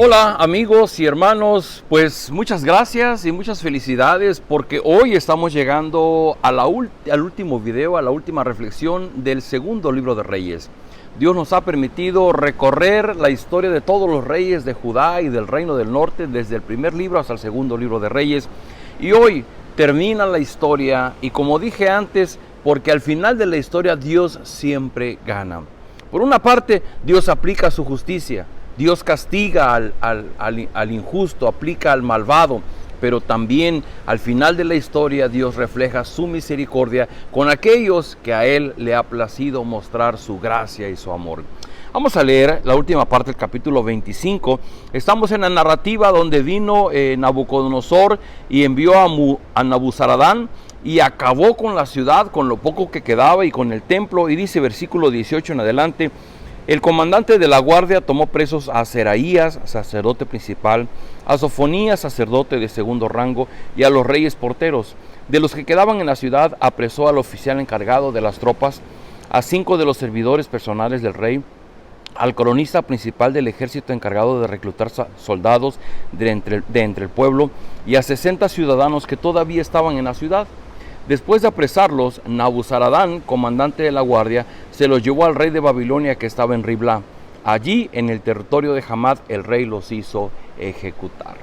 Hola amigos y hermanos, pues muchas gracias y muchas felicidades porque hoy estamos llegando a al último video, a la última reflexión del segundo libro de Reyes. Dios nos ha permitido recorrer la historia de todos los reyes de Judá y del Reino del Norte desde el primer libro hasta el segundo libro de Reyes. Y hoy termina la historia y como dije antes, porque al final de la historia Dios siempre gana. Por una parte, Dios aplica su justicia. Dios castiga al injusto, aplica al malvado, pero también al final de la historia Dios refleja su misericordia con aquellos que a Él le ha placido mostrar su gracia y su amor. Vamos a leer la última parte del capítulo 25. Estamos en la narrativa donde vino Nabucodonosor y envió a Nabuzaradán y acabó con la ciudad, con lo poco que quedaba y con el templo. Y dice versículo 18 en adelante: el comandante de la guardia tomó presos a Seraías, sacerdote principal, a Sofonías, sacerdote de segundo rango, y a los reyes porteros. De los que quedaban en la ciudad, apresó al oficial encargado de las tropas, a 5 de los servidores personales del rey, al cronista principal del ejército encargado de reclutar soldados de entre el pueblo, y a 60 ciudadanos que todavía estaban en la ciudad. Después de apresarlos, Nabuzaradán, comandante de la guardia, se los llevó al rey de Babilonia que estaba en Riblá. Allí, en el territorio de Hamad, el rey los hizo ejecutar.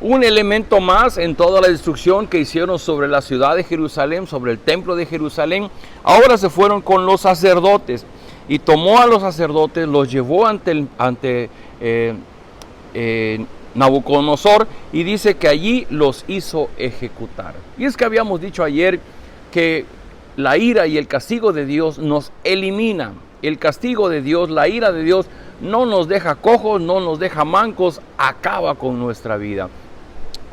Un elemento más en toda la destrucción que hicieron sobre la ciudad de Jerusalén, sobre el templo de Jerusalén. Ahora se fueron con los sacerdotes y tomó a los sacerdotes, los llevó ante Nabucodonosor, y dice que allí los hizo ejecutar. Y es que habíamos dicho ayer que la ira y el castigo de Dios nos elimina. El castigo de Dios, la ira de Dios, no nos deja cojos, no nos deja mancos, acaba con nuestra vida.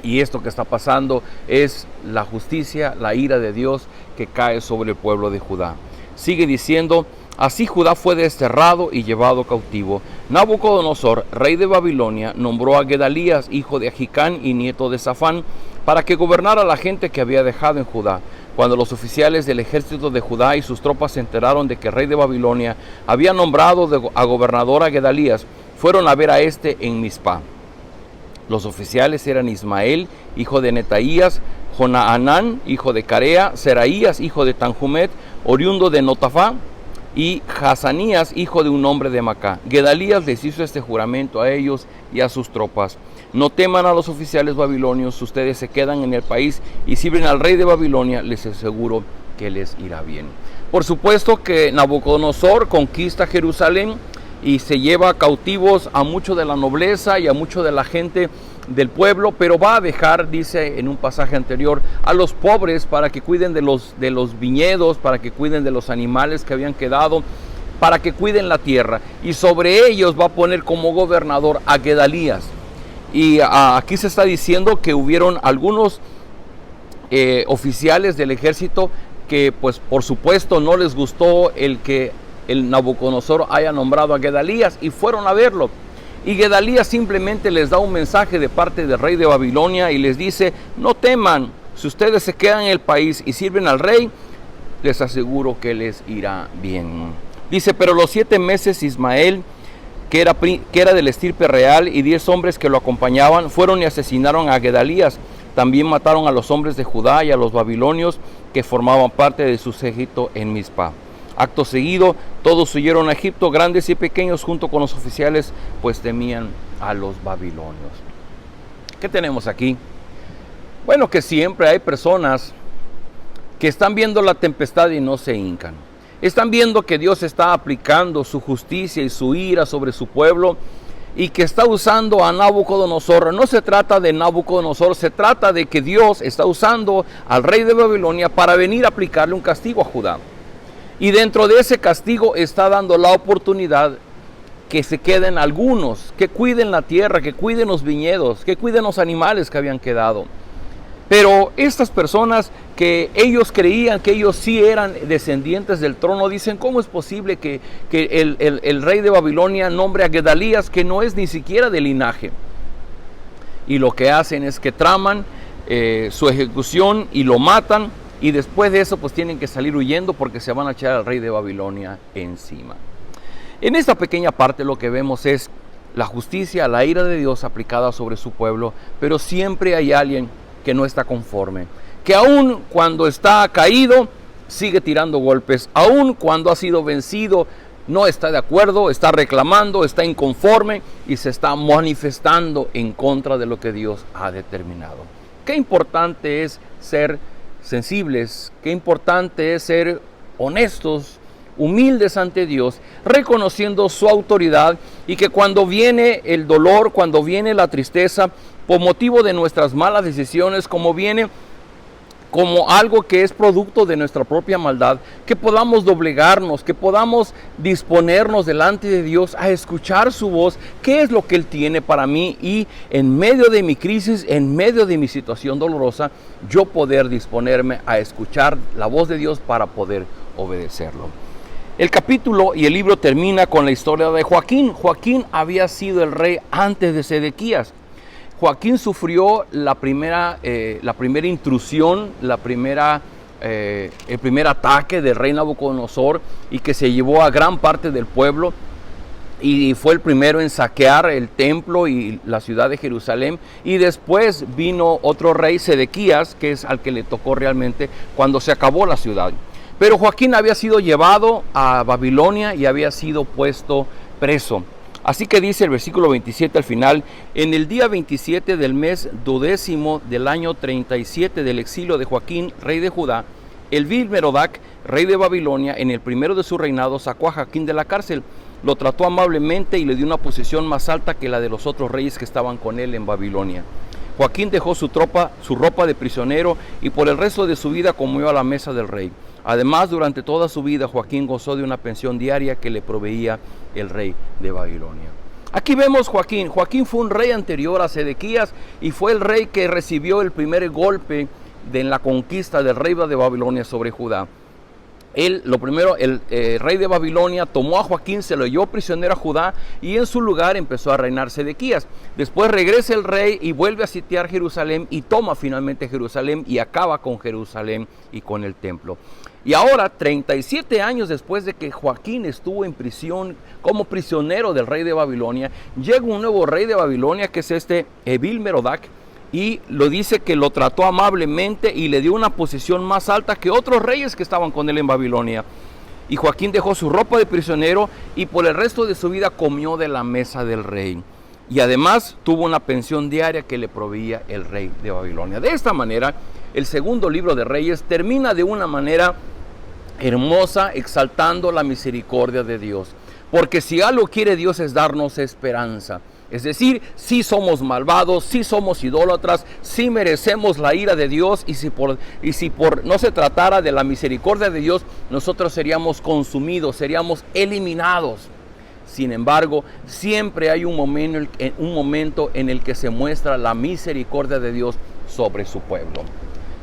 Y esto que está pasando es la justicia, la ira de Dios que cae sobre el pueblo de Judá. Sigue diciendo: así Judá fue desterrado y llevado cautivo. Nabucodonosor, rey de Babilonia, nombró a Gedalías, hijo de Ahicam y nieto de Safán, para que gobernara a la gente que había dejado en Judá. Cuando los oficiales del ejército de Judá y sus tropas se enteraron de que el rey de Babilonia había nombrado a gobernador a Gedalías, fueron a ver a este en Mizpá. Los oficiales eran Ismael, hijo de Netaías, Jonaanán, hijo de Carea, Seraías, hijo de Tanhumet, oriundo de Notafá, y Hazanías, hijo de un hombre de Macá. Gedalías les hizo este juramento a ellos y a sus tropas: no teman a los oficiales babilonios, ustedes se quedan en el país y sirven al rey de Babilonia, les aseguro que les irá bien. Por supuesto que Nabucodonosor conquista Jerusalén y se lleva cautivos a mucho de la nobleza y a mucho de la gente del pueblo, pero va a dejar, dice en un pasaje anterior, a los pobres para que cuiden de los viñedos, para que cuiden de los animales que habían quedado, para que cuiden la tierra, y sobre ellos va a poner como gobernador a Gedalías. Y aquí se está diciendo que hubieron algunos oficiales del ejército que pues por supuesto no les gustó el que el Nabucodonosor haya nombrado a Gedalías, y fueron a verlo. Y Gedalías simplemente les da un mensaje de parte del rey de Babilonia y les dice: no teman, si ustedes se quedan en el país y sirven al rey, les aseguro que les irá bien. Dice: pero los 7 meses Ismael, que era del estirpe real, y 10 hombres que lo acompañaban, fueron y asesinaron a Gedalías. También mataron a los hombres de Judá y a los babilonios que formaban parte de su séquito en Mizpá. Acto seguido, todos huyeron a Egipto, grandes y pequeños, junto con los oficiales, pues temían a los babilonios. ¿Qué tenemos aquí? Bueno, que siempre hay personas que están viendo la tempestad y no se hincan. Están viendo que Dios está aplicando su justicia y su ira sobre su pueblo, y que está usando a Nabucodonosor. No se trata de Nabucodonosor, se trata de que Dios está usando al rey de Babilonia para venir a aplicarle un castigo a Judá. Y dentro de ese castigo está dando la oportunidad que se queden algunos, que cuiden la tierra, que cuiden los viñedos, que cuiden los animales que habían quedado. Pero estas personas que ellos creían que ellos sí eran descendientes del trono, dicen: ¿cómo es posible que el rey de Babilonia nombre a Gedalías, que no es ni siquiera de linaje? Y lo que hacen es que traman su ejecución y lo matan. Y después de eso pues tienen que salir huyendo porque se van a echar al rey de Babilonia encima. En esta pequeña parte lo que vemos es la justicia, la ira de Dios aplicada sobre su pueblo, pero siempre hay alguien que no está conforme, que aun cuando está caído, sigue tirando golpes, aun cuando ha sido vencido, no está de acuerdo, está reclamando, está inconforme y se está manifestando en contra de lo que Dios ha determinado. Qué importante es ser sensibles, qué importante es ser honestos, humildes ante Dios, reconociendo su autoridad, y que cuando viene el dolor, cuando viene la tristeza, por motivo de nuestras malas decisiones, como viene como algo que es producto de nuestra propia maldad, que podamos doblegarnos, que podamos disponernos delante de Dios a escuchar su voz, qué es lo que Él tiene para mí, y en medio de mi crisis, en medio de mi situación dolorosa, yo poder disponerme a escuchar la voz de Dios para poder obedecerlo. El capítulo y el libro termina con la historia de Joaquín. Joaquín había sido el rey antes de Sedequías. Joaquín sufrió la primera intrusión, el primer ataque del rey Nabucodonosor, y que se llevó a gran parte del pueblo, y fue el primero en saquear el templo y la ciudad de Jerusalén. Y después vino otro rey, Sedequías, que es al que le tocó realmente cuando se acabó la ciudad. Pero Joaquín había sido llevado a Babilonia y había sido puesto preso. Así que dice el versículo 27 al final: en el día 27 del mes 12º del año 37 del exilio de Joaquín, rey de Judá, Evil-Merodach, rey de Babilonia, en el primero de su reinado, sacó a Joaquín de la cárcel, lo trató amablemente y le dio una posición más alta que la de los otros reyes que estaban con él en Babilonia. Joaquín dejó su ropa de prisionero, y por el resto de su vida comió a la mesa del rey. Además, durante toda su vida, Joaquín gozó de una pensión diaria que le proveía el rey de Babilonia. Aquí vemos Joaquín. Joaquín fue un rey anterior a Sedequías y fue el rey que recibió el primer golpe en la conquista del rey de Babilonia sobre Judá. El rey de Babilonia tomó a Joaquín, se lo llevó prisionero a Judá, y en su lugar empezó a reinar Sedequías. Después regresa el rey y vuelve a sitiar Jerusalén y toma finalmente Jerusalén y acaba con Jerusalén y con el templo. Y ahora, 37 años después de que Joaquín estuvo en prisión como prisionero del rey de Babilonia, llega un nuevo rey de Babilonia, que es Evil-Merodach, y lo dice que lo trató amablemente y le dio una posición más alta que otros reyes que estaban con él en Babilonia. Y Joaquín dejó su ropa de prisionero y por el resto de su vida comió de la mesa del rey. Y además tuvo una pensión diaria que le proveía el rey de Babilonia. De esta manera, el segundo libro de Reyes termina de una manera hermosa, exaltando la misericordia de Dios. Porque si algo quiere Dios es darnos esperanza. Es decir, si somos malvados, si somos idólatras, si merecemos la ira de Dios, y si por no se tratara de la misericordia de Dios, nosotros seríamos consumidos, seríamos eliminados. Sin embargo, siempre hay un momento en el que se muestra la misericordia de Dios sobre su pueblo.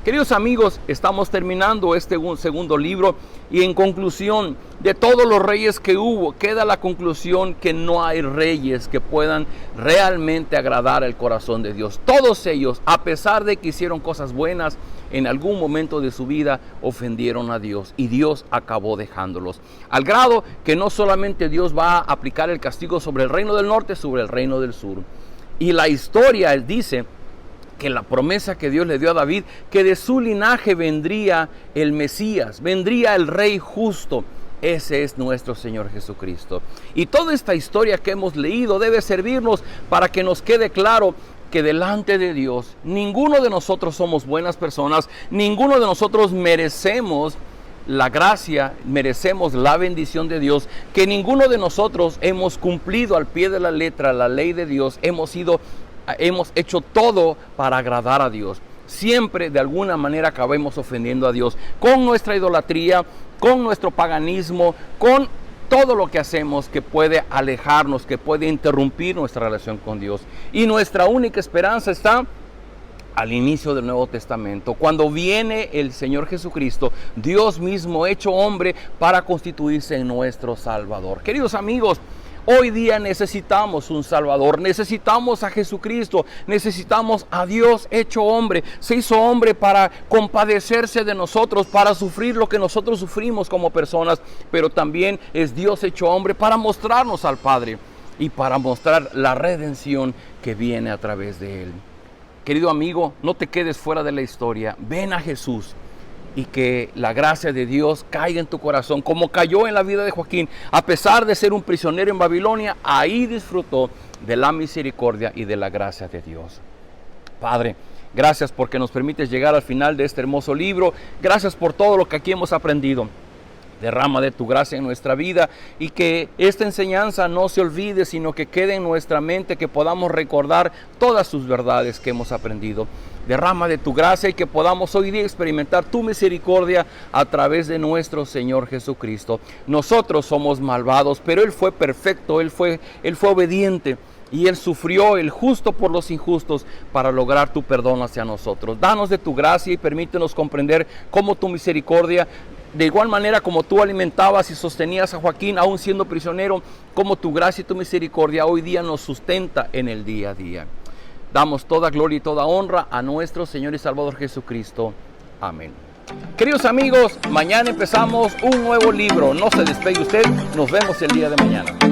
Queridos amigos, estamos terminando este segundo libro, y en conclusión, de todos los reyes que hubo, queda la conclusión que no hay reyes que puedan realmente agradar al corazón de Dios. Todos ellos, a pesar de que hicieron cosas buenas, en algún momento de su vida ofendieron a Dios, y Dios acabó dejándolos. Al grado que no solamente Dios va a aplicar el castigo sobre el reino del norte, sobre el reino del sur. Y la historia dice que la promesa que Dios le dio a David, que de su linaje vendría el Mesías, vendría el Rey justo. Ese es nuestro Señor Jesucristo. Y toda esta historia que hemos leído debe servirnos para que nos quede claro que delante de Dios ninguno de nosotros somos buenas personas, ninguno de nosotros merecemos la gracia, merecemos la bendición de Dios, que ninguno de nosotros hemos cumplido al pie de la letra la ley de Dios, hemos hecho todo para agradar a Dios. Siempre de alguna manera acabamos ofendiendo a Dios con nuestra idolatría, con nuestro paganismo, con todo lo que hacemos que puede alejarnos, que puede interrumpir nuestra relación con Dios. Y nuestra única esperanza está al inicio del Nuevo Testamento, cuando viene el Señor Jesucristo, Dios mismo hecho hombre, para constituirse en nuestro Salvador. Queridos amigos, hoy día necesitamos un Salvador, necesitamos a Jesucristo, necesitamos a Dios hecho hombre. Se hizo hombre para compadecerse de nosotros, para sufrir lo que nosotros sufrimos como personas, pero también es Dios hecho hombre para mostrarnos al Padre. y para mostrar la redención que viene a través de Él. Querido amigo, no te quedes fuera de la historia. Ven a Jesús y que la gracia de Dios caiga en tu corazón, como cayó en la vida de Joaquín. A pesar de ser un prisionero en Babilonia, ahí disfrutó de la misericordia y de la gracia de Dios. Padre, gracias porque nos permites llegar al final de este hermoso libro. Gracias por todo lo que aquí hemos aprendido. Derrama de tu gracia en nuestra vida y que esta enseñanza no se olvide, sino que quede en nuestra mente, que podamos recordar todas sus verdades que hemos aprendido. Derrama de tu gracia y que podamos hoy día experimentar tu misericordia a través de nuestro Señor Jesucristo. Nosotros somos malvados, pero Él fue perfecto, Él fue obediente. Y Él sufrió, el justo por los injustos, para lograr tu perdón hacia nosotros. Danos de tu gracia y permítenos comprender cómo tu misericordia, de igual manera como tú alimentabas y sostenías a Joaquín, aún siendo prisionero, como tu gracia y tu misericordia hoy día nos sustenta en el día a día. Damos toda gloria y toda honra a nuestro Señor y Salvador Jesucristo. Amén. Queridos amigos, mañana empezamos un nuevo libro. No se despegue usted, nos vemos el día de mañana.